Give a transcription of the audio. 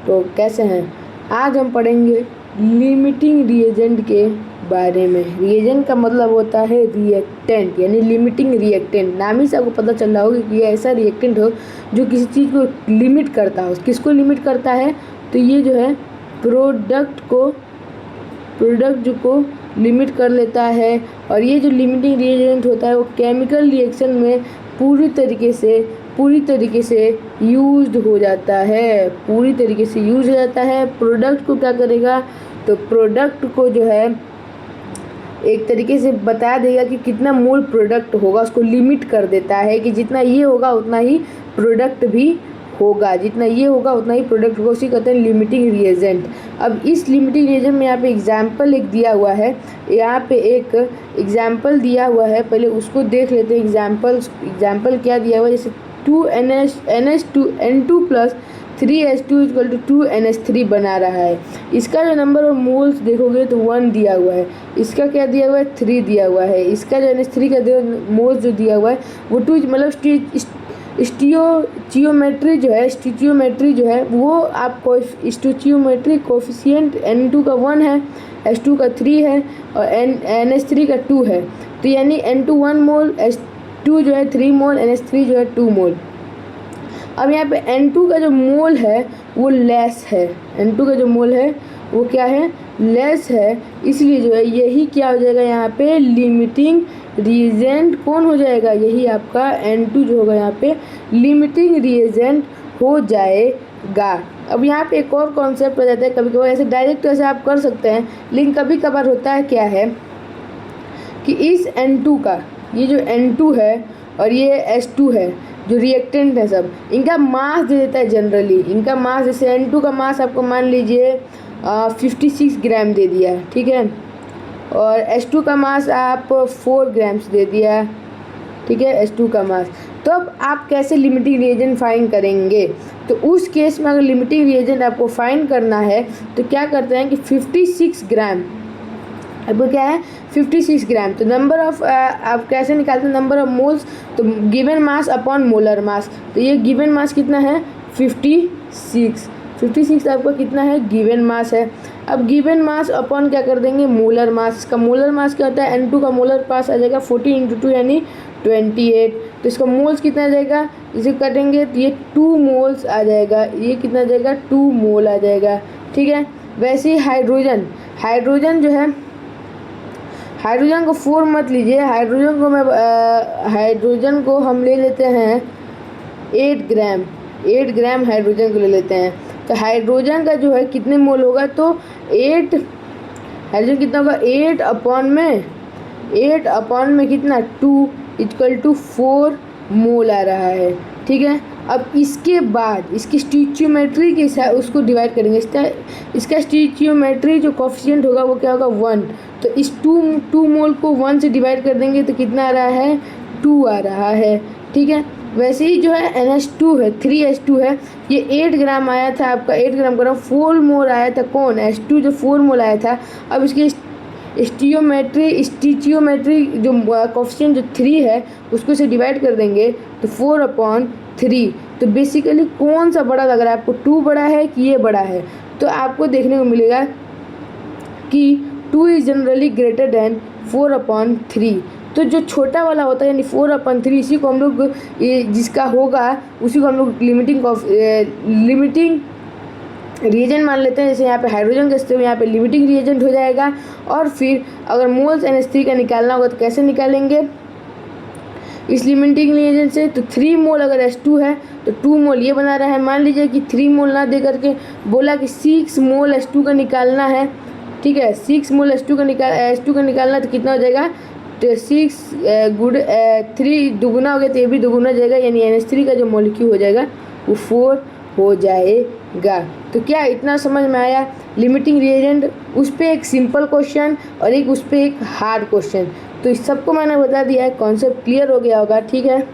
तो कैसे हैं? आज हम पढ़ेंगे लिमिटिंग रिएजेंट के बारे में। रिएजेंट का मतलब होता है रिएक्टेंट, यानी लिमिटिंग रिएक्टेंट। नाम ही से आपको पता चल रहा होगा कि ये ऐसा रिएक्टेंट हो जो किसी चीज़ को लिमिट करता हो। किसको लिमिट करता है? तो ये जो है प्रोडक्ट को लिमिट कर लेता है। और ये जो लिमिटिंग रिएजेंट होता है वो केमिकल रिएक्शन में पूरी तरीके से यूज्ड हो जाता है, प्रोडक्ट को क्या करेगा? तो प्रोडक्ट को जो है एक तरीके से बता देगा कि कितना मोल प्रोडक्ट होगा, उसको लिमिट कर देता है कि जितना ये होगा उतना ही प्रोडक्ट भी होगा, उसी कहते हैं लिमिटिंग रिएजेंट। अब इस लिमिटिंग रिएजेंट में यहाँ पे एग्जाम्पल एक दिया हुआ है, पहले उसको देख लेते हैं। एग्जाम्पल क्या दिया हुआ है? जैसे 2NH2N2 plus 3H2 equal to 2NH3 बना रहा है। इसका जो नंबर ऑफ मोल्स देखोगे तो 1 दिया हुआ है, इसका क्या दिया हुआ है? 3 दिया हुआ है। इसका जो NH3 का मोल्स जो दिया हुआ है वो 2, मतलब स्टिचियोमेट्री जो है वो आपको स्टिचियोमेट्री कोफिशिएंट N2 का 1 है, H2 का 3 है और NH3 का 2 है। तो यानी N2 1 मोल, H2 जो है 3 मोल, NH3 जो है 2 मोल। अब यहाँ पे N2 का जो मोल है वो लेस है, वो क्या है? लेस है। इसलिए जो है यही क्या हो जाएगा यहाँ पे? लिमिटिंग रिएजेंट कौन हो जाएगा? यही आपका N2 जो होगा यहाँ पे लिमिटिंग रिएजेंट हो जाएगा। अब यहाँ पे एक और कॉन्सेप्ट हो जाता है, कभी कभार ऐसे डायरेक्ट ऐसे आप कर सकते हैं, लेकिन कभी कभार होता है क्या है कि इस N2 का, ये जो N2 है और ये H2 है जो रिएक्टेंट है, सब इनका मास दे देता है जनरली। इनका मास, जैसे N2 का मास आपको मान लीजिए 56 ग्राम दे दिया, ठीक है, और H2 का मास आप 4 ग्राम्स दे दिया, ठीक है, H2 का मास। तो अब आप कैसे लिमिटिंग रिएजेंट फाइंड करेंगे? तो उस केस में अगर लिमिटिंग रिएजेंट आपको फाइंड करना है तो क्या करते हैं कि 56 ग्राम, आपको क्या है? 56 ग्राम। तो नंबर ऑफ आप कैसे निकालते हैं? नंबर ऑफ मोल्स, तो given mass upon molar mass. तो ये गिवन मास कितना है? 56 आपका कितना है? गिवन मास है। अब गिवन मास अपॉन क्या कर देंगे? Molar mass. इसका मोलर मास क्या होता है? N2 का मोलर मास आ जाएगा 40 × 2 यानी 28। तो इसका मोल्स कितना आ जाएगा? इसे करेंगे तो ये 2 मोल्स आ जाएगा। ये कितना आ जाएगा? 2 मोल आ जाएगा, ठीक है। वैसे ही हाइड्रोजन जो है, हाइड्रोजन को 4 मत लीजिए, हाइड्रोजन को हम ले लेते हैं 8 ग्राम हाइड्रोजन को ले लेते हैं। तो हाइड्रोजन का जो है कितने मोल होगा? तो 8, हाइड्रोजन कितना होगा? 8 अपॉन में कितना? 2 इक्वल टू 4 मोल आ रहा है, ठीक है। अब इसके बाद इसकी स्टिचियोमेट्री के साथ उसको डिवाइड करेंगे। इसका स्टिचियोमेट्री जो कोफिशिएंट होगा वो क्या होगा? 1। तो इस 2 मोल को 1 से डिवाइड कर देंगे तो कितना आ रहा है? 2 आ रहा है, ठीक है। वैसे ही जो है NH2 है, 3H2 है, ये 8 ग्राम आया था आपका, 8 ग्राम का 4 मोल आया था। कौन? H2 जो 4 मोल आया था। अब इसकी स्टिचियोमेट्री जो कोफिशिएंट जो 3 है उसको से डिवाइड कर देंगे तो 4/3। तो बेसिकली कौन सा बड़ा लग रहा है आपको? 2 बड़ा है कि ये बड़ा है? तो आपको देखने को मिलेगा कि 2 इज़ जनरली ग्रेटर देन 4/3। तो जो छोटा वाला होता है यानी 4/3, इसी को हम लोग जिसका होगा उसी को हम लोग लिमिटिंग रिएजेंट मान लेते हैं। जैसे यहाँ पे हाइड्रोजन का स्टेप, यहाँ पे लिमिटिंग रिएजेंट हो जाएगा। और फिर अगर मोल्स NH3 का निकालना होगा तो कैसे निकालेंगे इस लिमिटिंग रिएजेंट से? तो 3 मोल अगर H2 है तो 2 मोल ये बना रहा है। मान लीजिए कि 3 मोल ना दे करके बोला कि 6 मोल H2 का निकालना है, ठीक है। 6 मोल H2 का निकालना तो कितना हो जाएगा? तो 6 गुड 3 दुगुना हो गया तो ये भी दुगुना हो जाएगा, यानी NH3 का जो मॉलिक्यूल हो जाएगा वो 4 हो जाएगा। तो क्या इतना समझ में आया? लिमिटिंग रिएजेंट, उस पर एक सिंपल क्वेश्चन और उस पर एक हार्ड क्वेश्चन। तो इस सबको मैंने बता दिया है, कॉन्सेप्ट क्लियर हो गया होगा, ठीक है।